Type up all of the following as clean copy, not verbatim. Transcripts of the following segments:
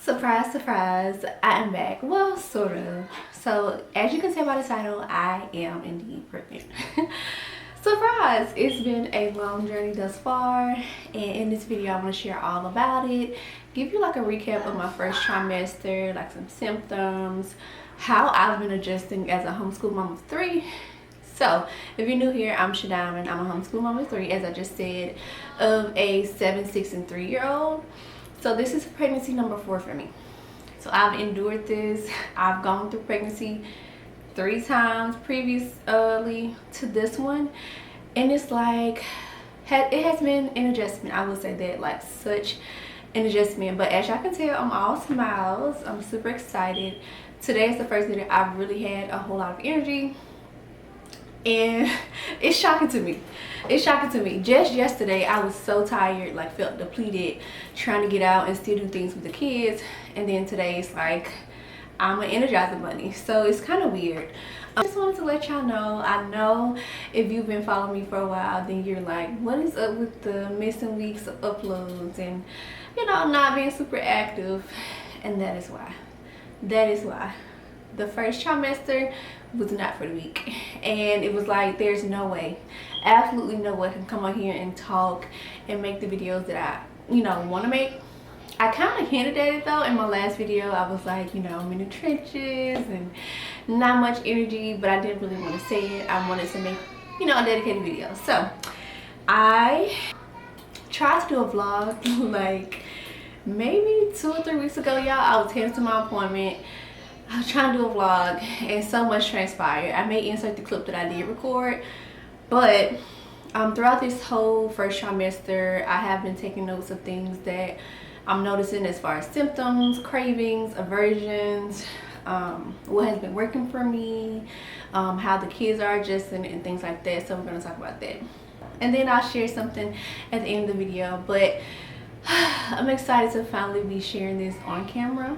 Surprise, surprise, I am back. Well, sort of. So, as you can tell by the title, I am indeed pregnant. Surprise! It's been a long journey thus far, and in this video, I want to share all about it. Give you like a recap of my first trimester, like some symptoms, how I've been adjusting as a homeschool mom of 3. So, if you're new here, I'm Shadam, I'm a homeschool mom of 3, as I just said, of a 7, 6, and 3-year-old. So this is pregnancy number 4 for me. So I've endured this. I've gone through pregnancy 3 times previously to this one, and it's like it has been an adjustment. I would say that, like, such an adjustment. But as y'all can tell, I'm all smiles. I'm super excited. Today is the first day that I've really had a whole lot of energy, and it's shocking to me. It's shocking to me. Just yesterday I was so tired, like felt depleted, trying to get out and still do things with the kids, and then today it's like I'm an Energizer bunny. So it's kind of weird. I just wanted to let y'all know. I know if you've been following me for a while, then you're like, what is up with the missing weeks of uploads and, you know, not being super active. And that is why. That is why. The first trimester was not for the week, and it was like, there's no way, absolutely no way I can come on here and talk and make the videos that I, you know, want to make. I kind of hinted at it though in my last video. I was like, you know, I'm in the trenches and not much energy, but I didn't really want to say it. I wanted to make, you know, a dedicated video. So I tried to do a vlog like maybe 2 or 3 weeks ago, y'all. I was heading to my appointment. I was trying to do a vlog and so much transpired. I may insert the clip that I did record, but throughout this whole first trimester, I have been taking notes of things that I'm noticing as far as symptoms, cravings, aversions, what has been working for me, how the kids are adjusting and things like that. So we're going to talk about that. And then I'll share something at the end of the video, but I'm excited to finally be sharing this on camera.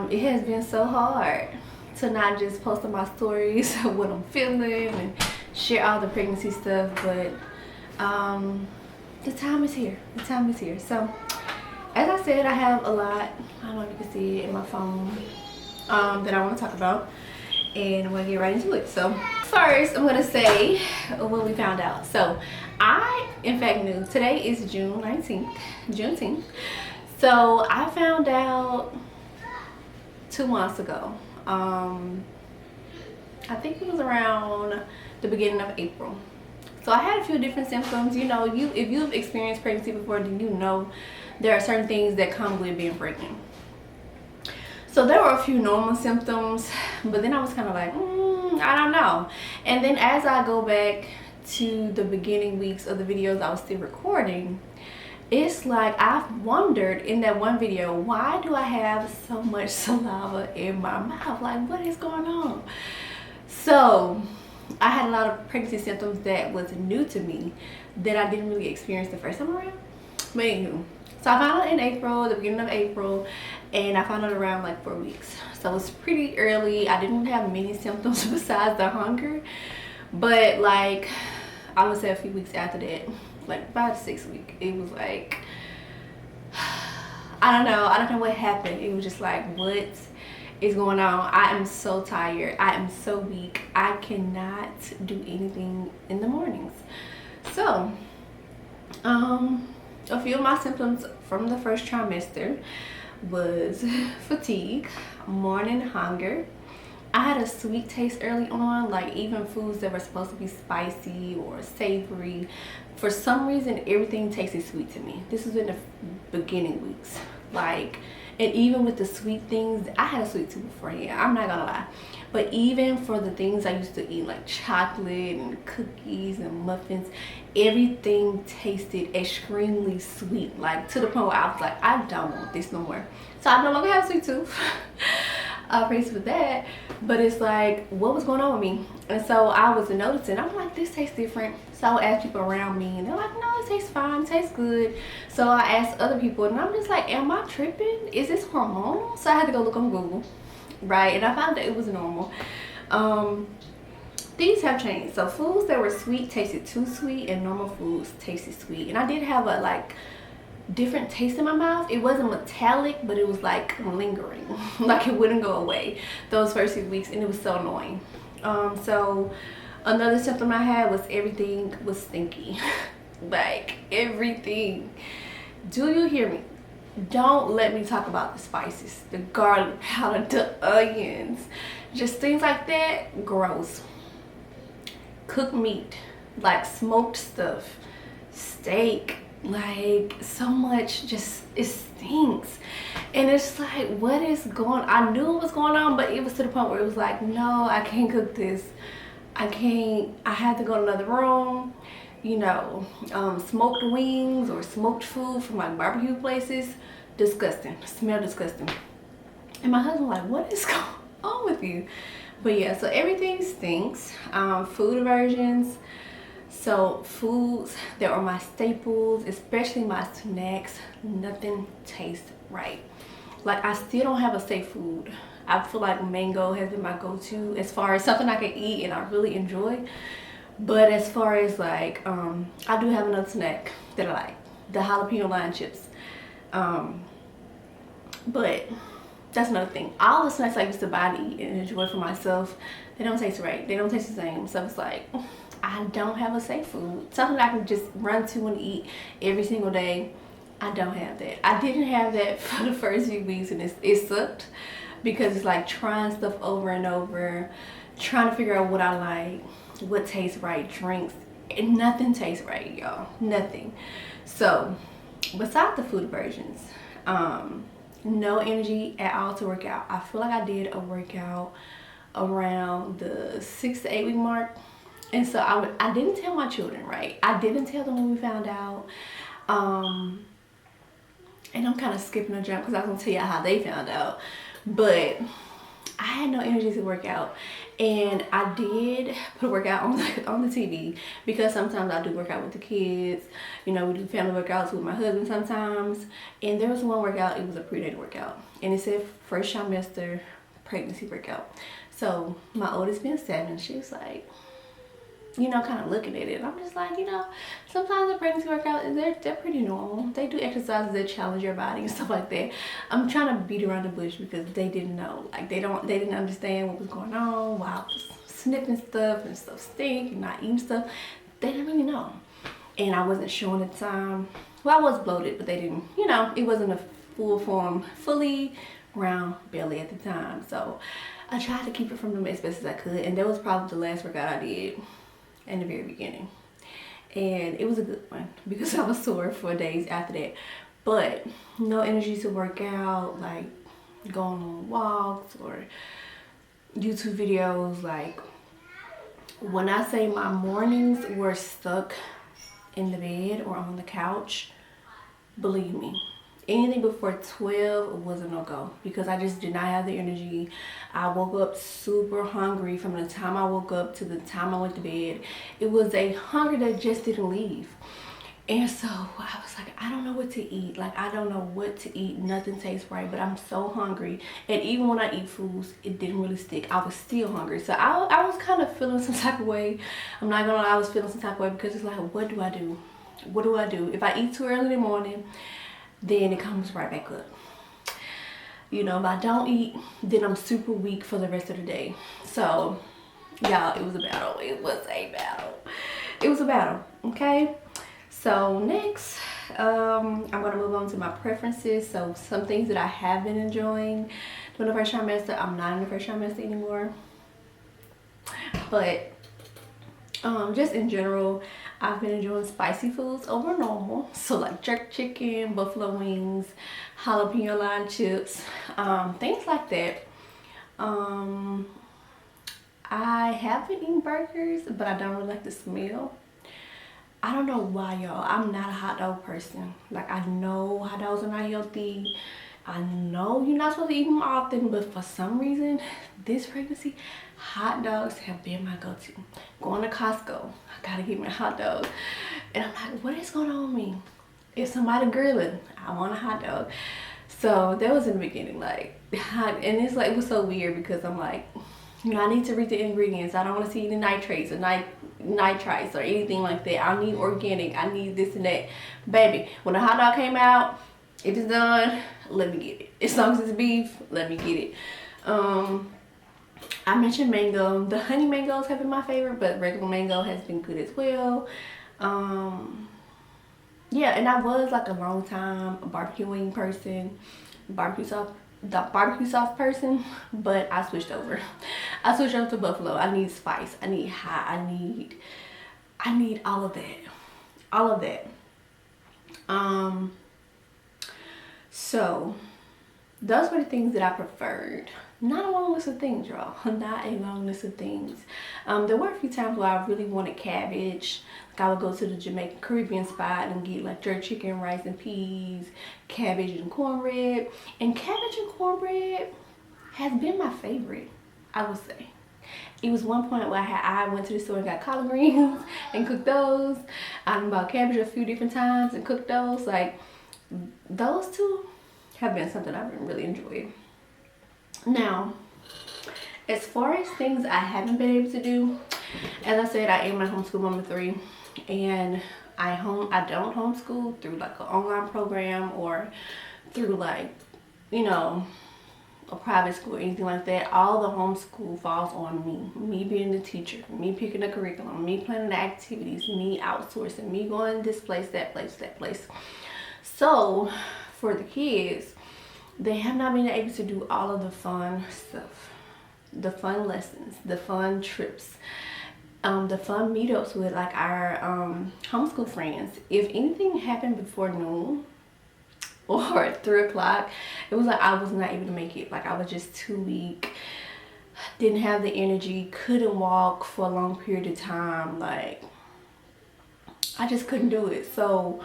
It has been so hard to not just post on my stories what I'm feeling and share all the pregnancy stuff, but the time is here. The time is here. So as I said, I have a lot, I don't know if you can see it in my phone, that I want to talk about, and I'm going to get right into it. So first, I'm going to say what we found out. So I, in fact, knew today is June 19th, Juneteenth. So I found out 2 months ago. I think it was around the beginning of April. So I had a few different symptoms. You know, if you've experienced pregnancy before, then you know there are certain things that come with being pregnant. So there were a few normal symptoms, but then I was kind of like, I don't know. And then as I go back to the beginning weeks of the videos I was still recording, it's like I've wondered in that one video, why do I have so much saliva in my mouth? Like, what is going on? So I had a lot of pregnancy symptoms that was new to me that I didn't really experience the first time around. But anywho, so I found out in April, the beginning of April, and I found out around like 4 weeks. So it's pretty early. I didn't have many symptoms besides the hunger, but like I would say a few weeks after that, like 5 to 6 weeks, it was like, I don't know what happened. It was just like, what is going on? I am so tired. I am so weak. I cannot do anything in the mornings. So a few of my symptoms from the first trimester was fatigue, morning hunger. I had a sweet taste early on, like even foods that were supposed to be spicy or savory. For some reason, everything tasted sweet to me. This was in the beginning weeks. Like, and even with the sweet things, I had a sweet tooth beforehand, I'm not gonna lie. But even for the things I used to eat, like chocolate and cookies and muffins, everything tasted extremely sweet. Like to the point where I was like, I don't want this no more. So I no longer have a sweet tooth. Praise for that. But it's like, what was going on with me? And so I was noticing, I'm like, this tastes different. So I would ask people around me, and they're like, no, it tastes fine, it tastes good. So I asked other people, and I'm just like, am I tripping? Is this hormonal? So I had to go look on Google, right? And I found that it was normal. Things have changed. So foods that were sweet tasted too sweet, and normal foods tasted sweet. And I did have a like different taste in my mouth. It wasn't metallic, but it was like lingering. Like it wouldn't go away those first few weeks, and it was so annoying. So another symptom I had was everything was stinky. Like everything. Do you hear me? Don't let me talk about the spices, the garlic powder, the onions, just things like that. Gross. Cooked meat, like smoked stuff, steak, like so much, just it stinks. And it's like, what is going on? I knew it was going on, but it was to the point where it was like, no, I can't cook this. I can't. I had to go to another room. You know, smoked wings or smoked food from like barbecue places, disgusting, smell disgusting. And my husband was like, what is going on with you? But yeah, so everything stinks. Food aversions. So foods that are my staples, especially my snacks, nothing tastes right. Like I still don't have a safe food. I feel like mango has been my go-to as far as something I can eat and I really enjoy. But as far as like, I do have another snack that I like, the jalapeno lime chips. But that's another thing. All the snacks I used to buy to eat and enjoy for myself, they don't taste right. They don't taste the same. So it's like, I don't have a safe food. Something I can just run to and eat every single day. I don't have that. I didn't have that for the first few weeks, and it sucked because it's like trying stuff over and over, trying to figure out what I like, what tastes right, drinks, and nothing tastes right, y'all. Nothing. So besides the food versions, no energy at all to work out. I feel like I did a workout around the 6 to 8 week mark, and so I didn't tell my children, right? I didn't tell them when we found out. And I'm kind of skipping a jump because I was gonna tell you how they found out, but I had no energy to work out, and I did put a workout on the TV because sometimes I do work out with the kids. You know, we do family workouts with my husband sometimes, and there was one workout. It was a prenatal workout, and it said first trimester pregnancy workout. So my oldest being 7, she was like, you know, kind of looking at it. And I'm just like, you know, sometimes the pregnancy workout, they're pretty normal. They do exercises that challenge your body and stuff like that. I'm trying to beat around the bush because they didn't know. Like they didn't understand what was going on, why I was sniffing stuff and stuff stink and not eating stuff. They didn't really know. And I wasn't showing at the time. Well, I was bloated, but they didn't, you know, it wasn't a full form, fully round belly at the time. So I tried to keep it from them as best as I could. And that was probably the last workout I did in the very beginning, and it was a good one because I was sore for days after that. But no energy to work out, like going on walks or YouTube videos. Like when I say my mornings were stuck in the bed or on the couch, believe me, anything before 12 was a no-go because I just did not have the energy. I woke up super hungry from the time I woke up to the time I went to bed. It was a hunger that just didn't leave. And so I was like, I don't know what to eat. Like, I don't know what to eat. Nothing tastes right, but I'm so hungry. And even when I eat foods, it didn't really stick. I was still hungry. So I was kind of feeling some type of way. I'm not gonna lie, I was feeling some type of way because it's like, what do I do? What do I do? If I eat too early in the morning, then it comes right back up. You know, if I don't eat, then I'm super weak for the rest of the day. So, y'all, it was a battle. It was a battle. It was a battle, okay? So, next, I'm going to move on to my preferences. So, some things that I have been enjoying during the first trimester. I'm not in the first trimester anymore. But, just in general, I've been enjoying spicy foods over normal. So like jerk chicken, buffalo wings, jalapeno lime chips, things like that. I have been eating burgers, but I don't really like the smell. I don't know why, y'all. I'm not a hot dog person. Like, I know hot dogs are not healthy. I know you're not supposed to eat them often, but for some reason, this pregnancy, hot dogs have been my go-to. Going to Costco, I gotta get me a hot dog. And I'm like, what is going on with me? If somebody grilling, I want a hot dog. So that was in the beginning, like, and it's like, it was so weird because I'm like, You know, I need to read the ingredients. I don't want to see any nitrates or nitrites or anything like that. I need organic. I need this and that. Baby, when the hot dog came out, if it's done, let me get it. As long as it's beef, let me get it. I mentioned mango. The honey mangoes have been my favorite, but regular mango has been good as well. Yeah, and I was like a long time barbecuing person, barbecue sauce person, but I switched over. I switched over to buffalo. I need spice. I need hot. I need all of that. All of that. So those were the things that I preferred. Not a long list of things, y'all. Not a long list of things. There were a few times where I really wanted cabbage. Like I would go to the Jamaican Caribbean spot and get like jerk chicken, rice and peas, cabbage and cornbread. And cabbage and cornbread has been my favorite, I would say. It was one point where I went to the store and got collard greens and cooked those. I bought cabbage a few different times and cooked those. Like those two have been something I've really enjoyed. Now, as far as things I haven't been able to do, as I said, I am a homeschool mom of 3, and I don't homeschool through like an online program or through like, you know, a private school or anything like that. All the homeschool falls on me being the teacher, me picking the curriculum, me planning the activities, me outsourcing, me going this place, that place. So for the kids, they have not been able to do all of the fun stuff, the fun lessons, the fun trips, the fun meetups with like our homeschool friends. If anything happened before noon or 3 o'clock, it was like I was not able to make it. Like I was just too weak, didn't have the energy, couldn't walk for a long period of time. Like I just couldn't do it. So,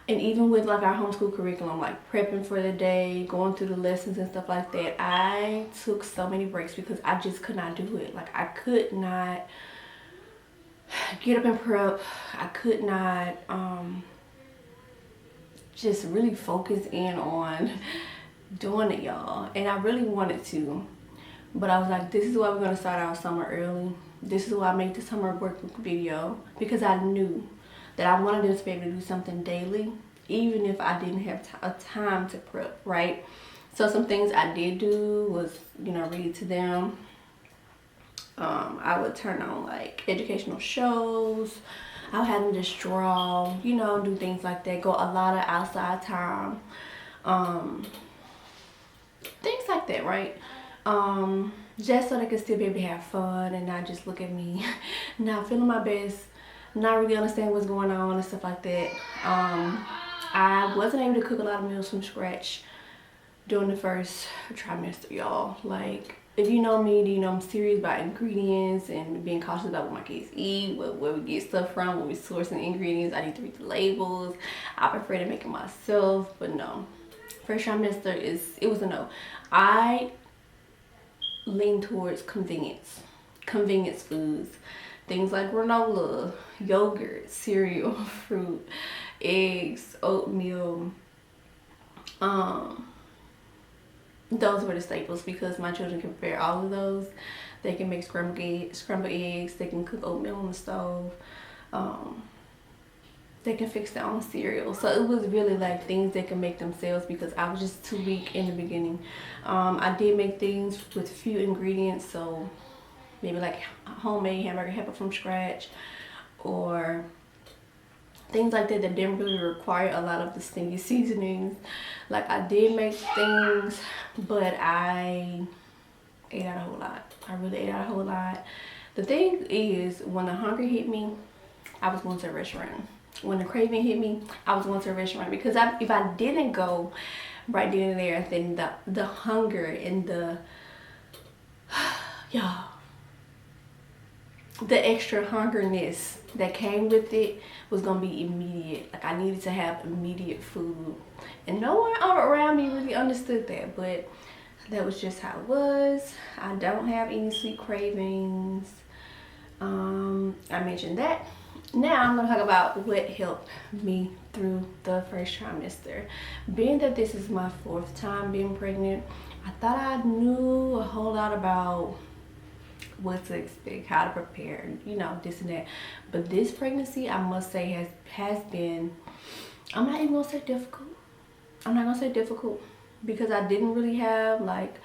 and even with like our homeschool curriculum, like prepping for the day, going through the lessons and stuff like that, I took so many breaks because I just could not do it. Like I could not get up and prep. I could not just really focus in on doing it, y'all. And I really wanted to, but I was like, this is why we're gonna start our summer early. This is why I made the summer workbook video, because I knew that I wanted them to be able to do something daily, even if I didn't have a time to prep, right? So some things I did do was, you know, read to them. I would turn on like educational shows. I would have them just draw, you know, do things like that. Go a lot of outside time. Things like that, right? Just so they could still be able to have fun and not just look at me, not feeling my best, not really understand what's going on and stuff like that. I wasn't able to cook a lot of meals from scratch during the first trimester, y'all. Like, if you know me, you know I'm serious about ingredients and being cautious about what my kids eat, where we get stuff from, where we sourcing ingredients. I need to read the labels. I prefer to make it myself, but no. First trimester it was a no. I lean towards convenience foods. Things like granola, yogurt, cereal, fruit, eggs, oatmeal. Those were the staples because my children can prepare all of those. They can make scrambled eggs. They can cook oatmeal on the stove. They can fix their own cereal. So it was really like things they can make themselves because I was just too weak in the beginning. I did make things with few ingredients, so maybe like homemade hamburger helper from scratch or things like that didn't really require a lot of the stinky seasonings. Like I did make things, but I ate out a whole lot. I really ate out a whole lot. The thing is, when the hunger hit me, I was going to a restaurant. When the craving hit me, I was going to a restaurant because if I didn't go right then and there, then the hunger and the y'all, the extra hungerness that came with it was gonna be immediate. Like I needed to have immediate food, and no one around me really understood that, but that was just how it was. I don't have any sweet cravings. I mentioned that. Now I'm gonna talk about what helped me through the first trimester. Being that this is my 4th time being pregnant, I thought I knew a whole lot about what to expect, how to prepare, you know, this and that. But this pregnancy, I must say, has been, I'm not even gonna say difficult. I'm not gonna say difficult because I didn't really have like,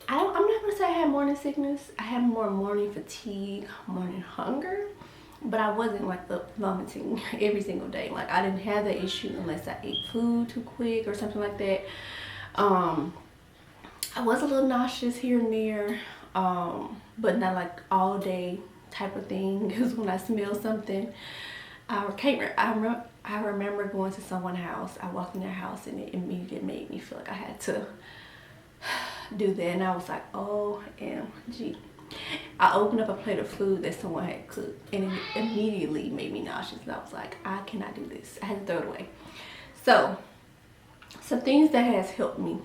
I'm not gonna say I had morning sickness. I had more morning fatigue, morning hunger, but I wasn't like up vomiting every single day. Like I didn't have that issue unless I ate food too quick or something like that. I was a little nauseous here and there, but not like all day type of thing. Because when I smell something, I remember going to someone's house. I walked in their house and it immediately made me feel like I had to do that, and I was like, OMG. I opened up a plate of food that someone had cooked and it immediately made me nauseous, and I was like, I cannot do this. I had to throw it away. So some things that has helped me.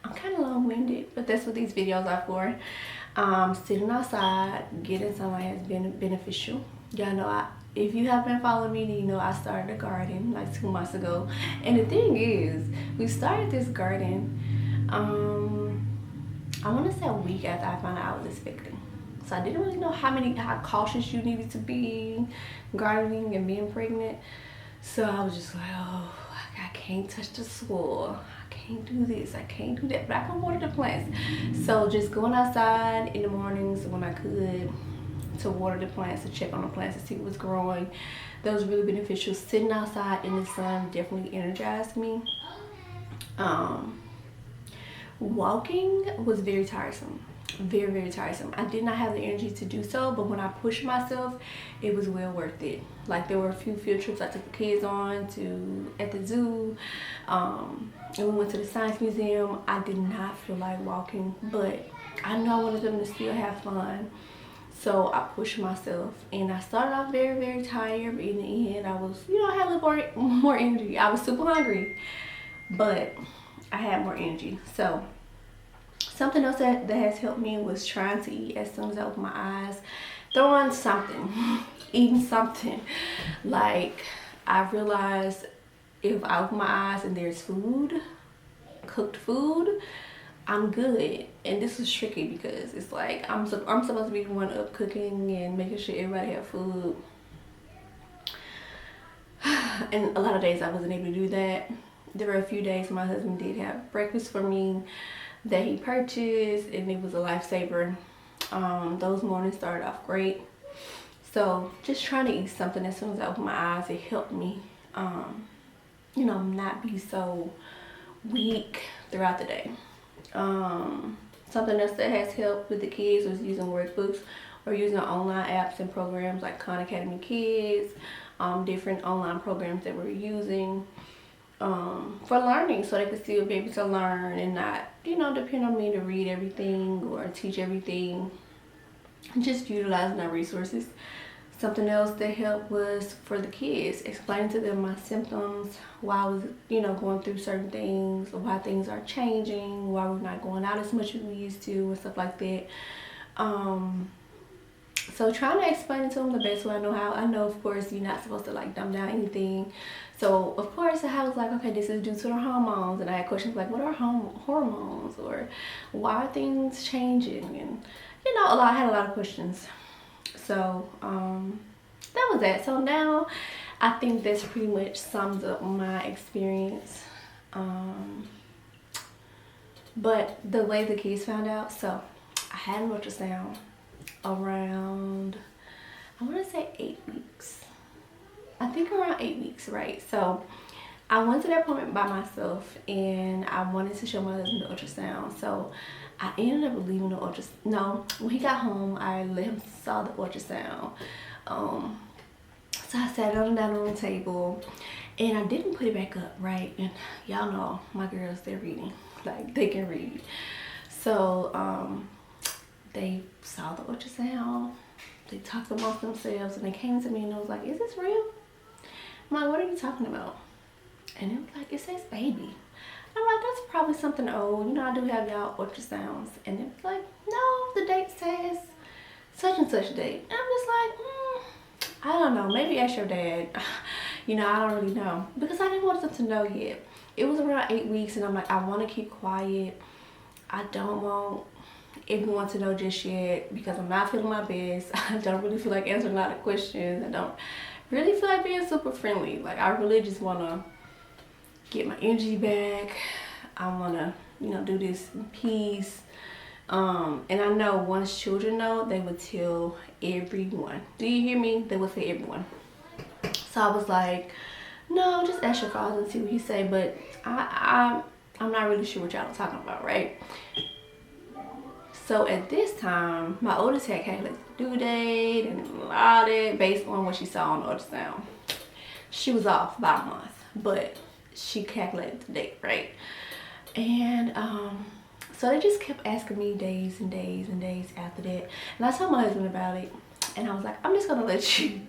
I'm kind of long-winded, but that's what these videos are for. Sitting outside, getting sunlight has been beneficial. Y'all know, if you have been following me, then you know I started a garden like 2 months ago. And the thing is, we started this garden, I want to say a week after I found out I was expecting. So I didn't really know how cautious you needed to be gardening and being pregnant. So I was just like, oh, I can't touch the soil. I can't do this, I can't do that, but I can water the plants. So just going outside in the mornings when I could to water the plants, to check on the plants, to see what's growing. That was really beneficial. Sitting outside in the sun definitely energized me. Walking was very tiresome. Very, very tiresome. I did not have the energy to do so, but when I pushed myself, it was well worth it. Like there were a few field trips I took the kids on at the zoo, and we went to the science museum. I did not feel like walking, but I know I wanted them to still have fun. So I pushed myself, and I started off very, very tired, but in the end I was, I had a little more energy. I was super hungry, but I had more energy. So something else that has helped me was trying to eat as soon as I open my eyes. Throwing something, eating something. Like, I realized if I open my eyes and there's food, cooked food, I'm good. And this is tricky because it's like I'm supposed to be the one up cooking and making sure everybody have food. And a lot of days I wasn't able to do that. There were a few days my husband did have breakfast for me that he purchased, and it was a lifesaver. Those mornings started off great. So just trying to eat something as soon as I opened my eyes, it helped me, not be so weak throughout the day. Something else that has helped with the kids was using workbooks or using online apps and programs like Khan Academy Kids, different online programs that we're using for learning, so they could still be able to learn and not, depend on me to read everything or teach everything. Just utilizing our resources. Something else that helped was for the kids, explaining to them my symptoms, why I was, going through certain things, why things are changing, why we're not going out as much as we used to, and stuff like that. So trying to explain it to them the best way I know how. I know, of course, you're not supposed to like dumb down anything. So of course I was like, okay, this is due to the hormones, and I had questions like, what are hormones, or why are things changing, and I had a lot of questions. So that was that. So now I think this pretty much sums up my experience. But the way the kids found out, so I had an ultrasound around, I want to say 8 weeks. I think around 8 weeks, right? So I went to that appointment by myself, and I wanted to show my husband the ultrasound. So I ended up leaving the ultrasound. No, when he got home, I let him saw the ultrasound. So I sat down on the table, and I didn't put it back up, right? And y'all know my girls, they're reading, like they can read. So they saw the ultrasound, they talked amongst themselves, and they came to me and I was like, is this real? I'm like, what are you talking about? And it was like, it says baby. I'm like, that's probably something old. I do have y'all ultrasounds. And it was like, no, the date says such and such date. And I'm just like, I don't know. Maybe ask your dad. I don't really know. Because I didn't want them to know yet. It was around 8 weeks, and I'm like, I want to keep quiet. I don't want everyone to know just yet because I'm not feeling my best. I don't really feel like answering a lot of questions. I don't really feel like being super friendly. Like, I really just want to get my energy back. I want to, you know, do this in peace. And I know once children know, they would tell everyone. Do you hear me? They would tell everyone. So I was like, no, just ask your father and see what he say. But I'm not really sure what y'all are talking about, right? So at this time, my oldest had calculated the due date and a lot of it based on what she saw on the ultrasound. She was off by a month, but she calculated the date, right? And so they just kept asking me days and days and days after that. And I told my husband about it. And I was like, I'm just gonna let you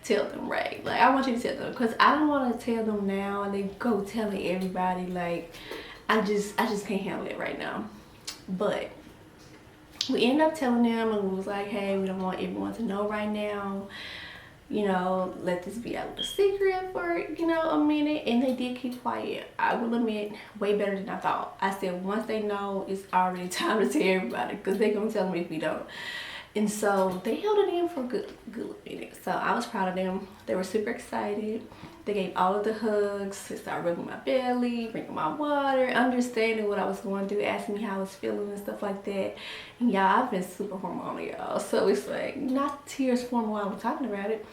tell them, right? Like, I want you to tell them, because I don't want to tell them now and they go telling everybody. Like, I just can't handle it right now. But we ended up telling them, and we was like, hey, we don't want everyone to know right now. You know, let this be a little secret for, you know, a minute. And they did keep quiet. I will admit, way better than I thought. I said, once they know, it's already time to tell everybody, because they're gonna tell me if we don't. And so they held it in for a good minute. So I was proud of them. They were super excited. They gave all of the hugs. They started rubbing my belly, drinking my water, understanding what I was going through, asking me how I was feeling and stuff like that. And y'all, I've been super hormonal, y'all. So it's like, not tears forming while I'm talking about it.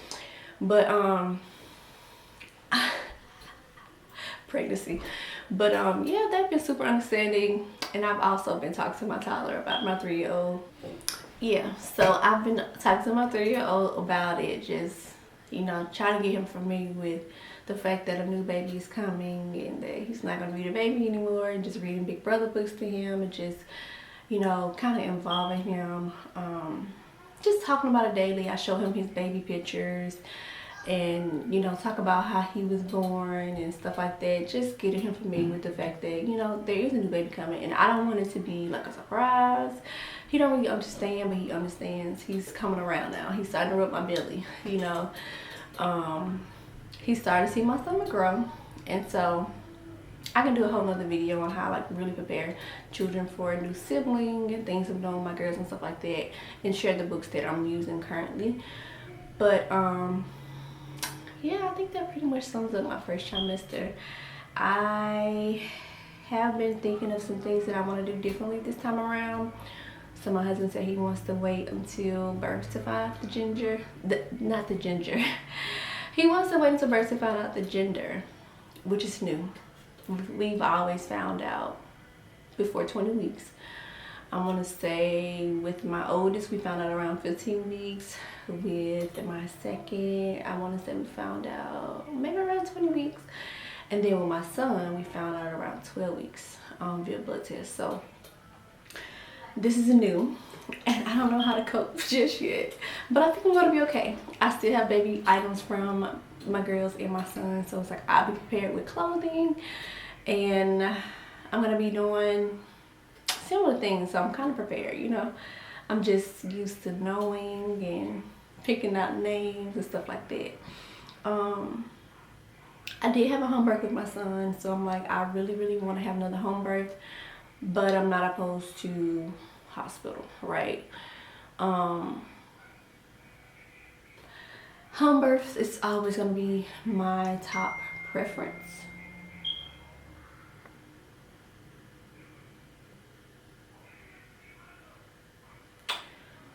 But pregnancy. But yeah, they've been super understanding. And I've also been talking to my toddler about my 3-year-old. Yeah, so I've been talking to my 3-year-old about it, just, you know, trying to get him familiar with the fact that a new baby is coming and that he's not going to read a baby anymore, and just reading Big Brother books to him, and just, you know, kind of involving him, just talking about it daily. I show him his baby pictures and, you know, talk about how he was born and stuff like that, just getting him familiar with the fact that, you know, there is a new baby coming, and I don't want it to be like a surprise. He don't really understand, but he understands. He's coming around now. He's starting to rub my belly, you know. He started to see my stomach grow, and so I can do a whole nother video on how I like really prepare children for a new sibling and things I'm doing with my girls and stuff like that, and share the books that I'm using currently. But yeah, I think that pretty much sums up my first trimester. I have been thinking of some things that I want to do differently this time around. So my husband said he wants to wait until birth to find the ginger, not the ginger. He wants to wait until birth to find out the gender, which is new. We've always found out before 20 weeks. I want to say with my oldest, we found out around 15 weeks. With my second, I want to say we found out maybe around 20 weeks. And then with my son, we found out around 12 weeks via blood test. So this is new, and I don't know how to cope just yet, but I think I'm gonna be okay. I still have baby items from my girls and my son, so it's like I'll be prepared with clothing, and I'm gonna be doing similar things, so I'm kind of prepared, you know. I'm just used to knowing and picking out names and stuff like that. I did have a home birth with my son, so I'm like, I really want to have another home birth, but I'm not opposed to hospital, right? Home births is always going to be my top preference.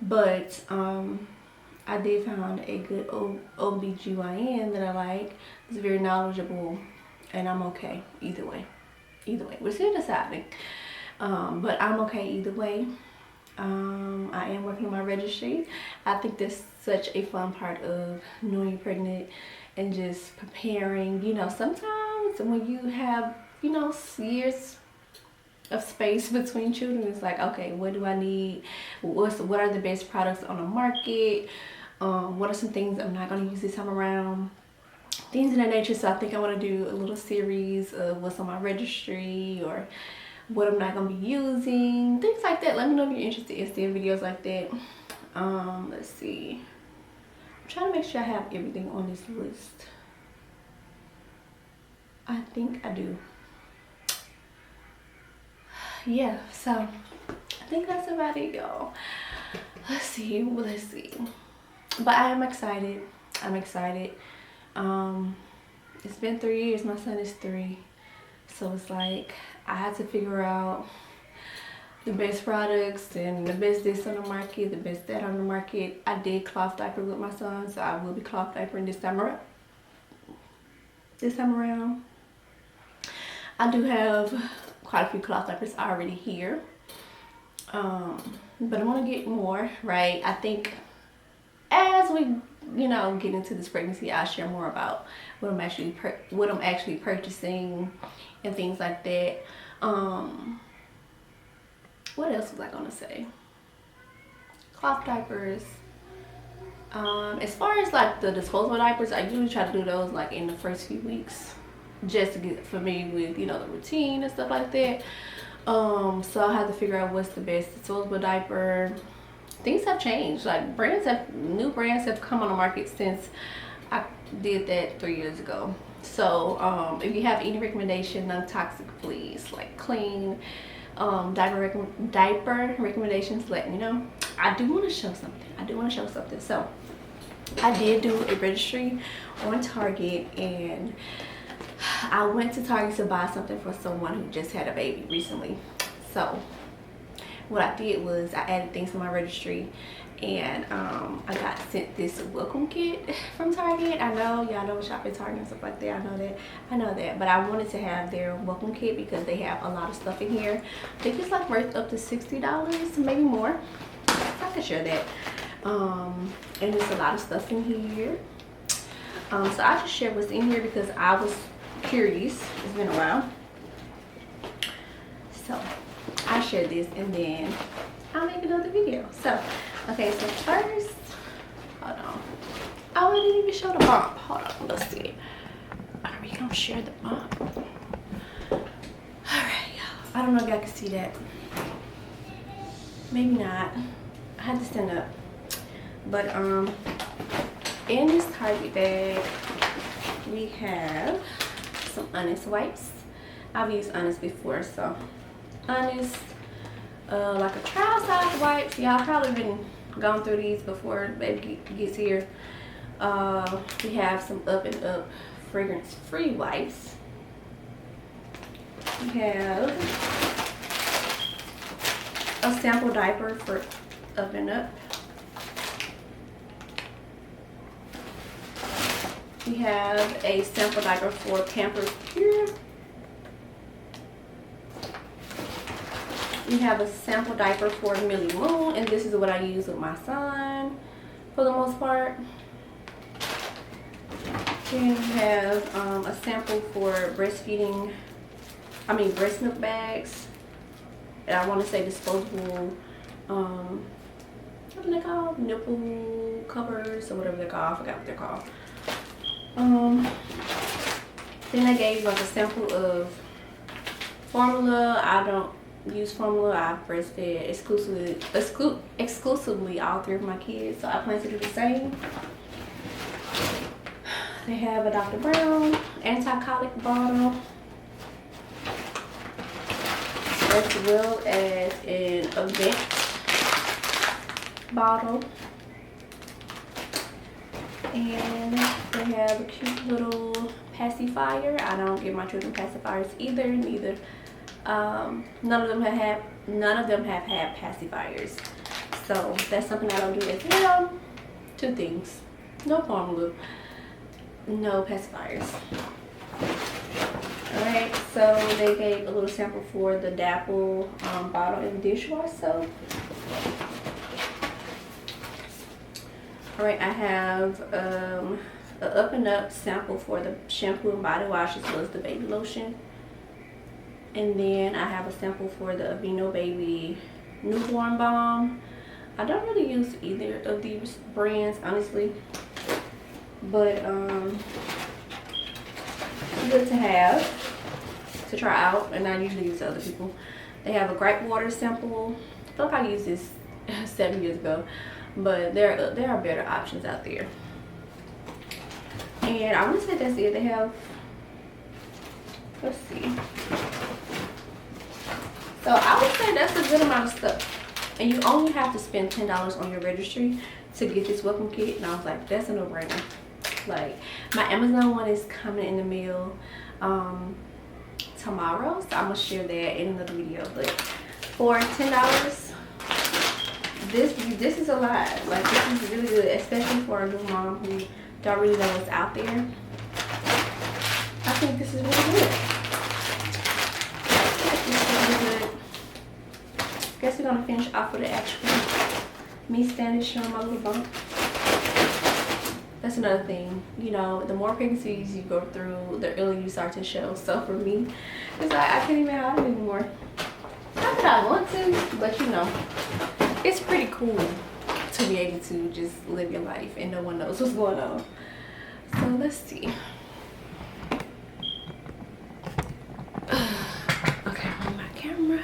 But I did find a good OBGYN that I like. It's very knowledgeable, and I'm okay either way. We're still deciding, but I'm okay either way. I am working on my registry. I think that's such a fun part of knowing you're pregnant and just preparing. You know, sometimes when you have, you know, years of space between children, it's like, okay, what do I need? What are the best products on the market? What are some things I'm not going to use this time around? Things of that nature. So I think I want to do a little series of what's on my registry, or what I'm not going to be using, things like that. Let me know if you're interested in seeing videos like that. Let's see. I'm trying to make sure I have everything on this list. I think I do. Yeah, so think that's about it, y'all. Let's see. But I am excited. I'm excited. It's been 3 years. My son is 3. So it's like I had to figure out the best products and the best this on the market, the best that on the market. I did cloth diaper with my son, so I will be cloth diapering this time around. I do have quite a few cloth diapers already here. But I want to get more, right? I think as we, get into this pregnancy, I'll share more about what I'm actually purchasing and things like that. What else was I gonna say? Cloth diapers. As far as like the disposable diapers, I usually try to do those like in the first few weeks, just to get familiar with the routine and stuff like that. So I have to figure out what's the best disposable diaper. Things have changed. Like new brands have come on the market since I did that 3 years ago. So if you have any recommendation, non-toxic, please, like clean diaper recommendations, let me know. I do want to show something. So I did do a registry on Target, and I went to Target to buy something for someone who just had a baby recently. So what I did was I added things to my registry, and I got sent this welcome kit from Target. I know y'all don't shop at Target and stuff like that. I know that, but I wanted to have their welcome kit because they have a lot of stuff in here. I think it's like worth up to $60, maybe more. I can share that. And there's a lot of stuff in here. So I just shared what's in here because I was curious. It's been a while. So I shared this, and then I'll make another video. So okay, so first, hold on. Oh, I didn't even show the bump. Hold on, let's see. Are we gonna share the bump? Alright, y'all. I don't know if y'all can see that. Maybe not. I had to stand up. But in this Target bag, we have some Honest wipes. I've used Honest before, so Honest, like a trial size wipes. Y'all probably been gone through these before baby gets here. We have some Up and Up fragrance free wipes. We have a sample diaper for Up and Up. We have a sample diaper for Pampers Pure. We have a sample diaper for Millie Moon, and this is what I use with my son for the most part. Then we have a sample for breast milk bags. And I want to say disposable, what are they called? Nipple covers or whatever they're called. I forgot what they're called. Then I gave like a sample of formula. I don't use formula. I breastfed exclusively all 3 of my kids, so I plan to do the same. They have a Dr. Brown anti-colic bottle, as well as an Affliate bottle. And they have a cute little pacifier. I don't give my children pacifiers either. None of them have had pacifiers. So that's something I don't do as well. 2 things. No formula. No pacifiers. Alright, so they gave a little sample for the Dapple bottle and dishwash soap. Alright, I have an Up and Up sample for the shampoo and body wash as well as the baby lotion. And then I have a sample for the Aveeno Baby newborn balm. I don't really use either of these brands, honestly, but good to have, to try out, and I usually use other people. They have a gripe water sample. I feel like I used this 7 years ago, but there are better options out there. And I want to say that's it. They have, let's see, So I would say that's a good amount of stuff. And you only have to spend $10 on your registry to get this welcome kit. And I was like, that's a no-brainer. Like, my Amazon one is coming in the mail tomorrow. So I'm going to share that in another video. But for $10, this is a lot. Like, this is really good, especially for a new mom who don't really know what's out there. I think this is really good. Guess we're gonna finish off with the actual me standing showing my little bump. That's another thing, you know, the more pregnancies you go through, the earlier you start to show. So for me, it's like I can't even hide it anymore. Not that I want to, but you know, it's pretty cool to be able to just live your life and no one knows what's going on. So let's see. Okay, on my camera.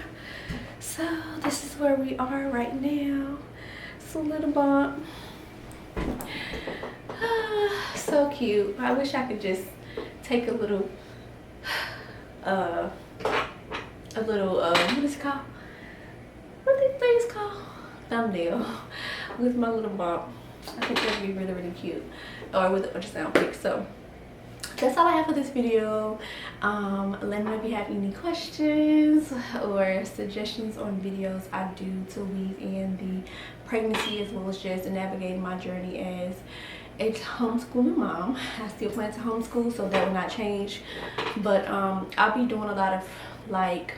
So this is where we are right now. It's a little bump. So cute. I wish I could just take a little what is it called? What are these things called? Thumbnail with my little bump. I think that'd be really, really cute. Or with a bunch of sound pics. So that's all I have for this video. Let me know if you have any questions or suggestions on videos I do to weave in the pregnancy as well as just navigating my journey as a homeschooling mom. I still plan to homeschool, so that will not change. But I'll be doing a lot of like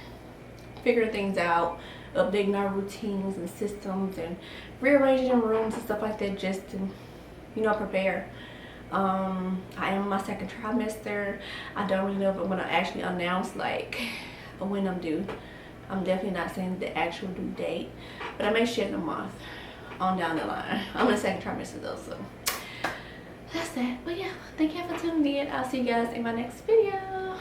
figuring things out, updating our routines and systems and rearranging rooms and stuff like that, just to, you know, prepare. I am in my second trimester. I don't really know if I'm gonna actually announce like when I'm due. I'm definitely not saying the actual due date, but I may share in a month on down the line. I'm in the second trimester though, so that's that. But yeah, thank you for tuning in. I'll see you guys in my next video.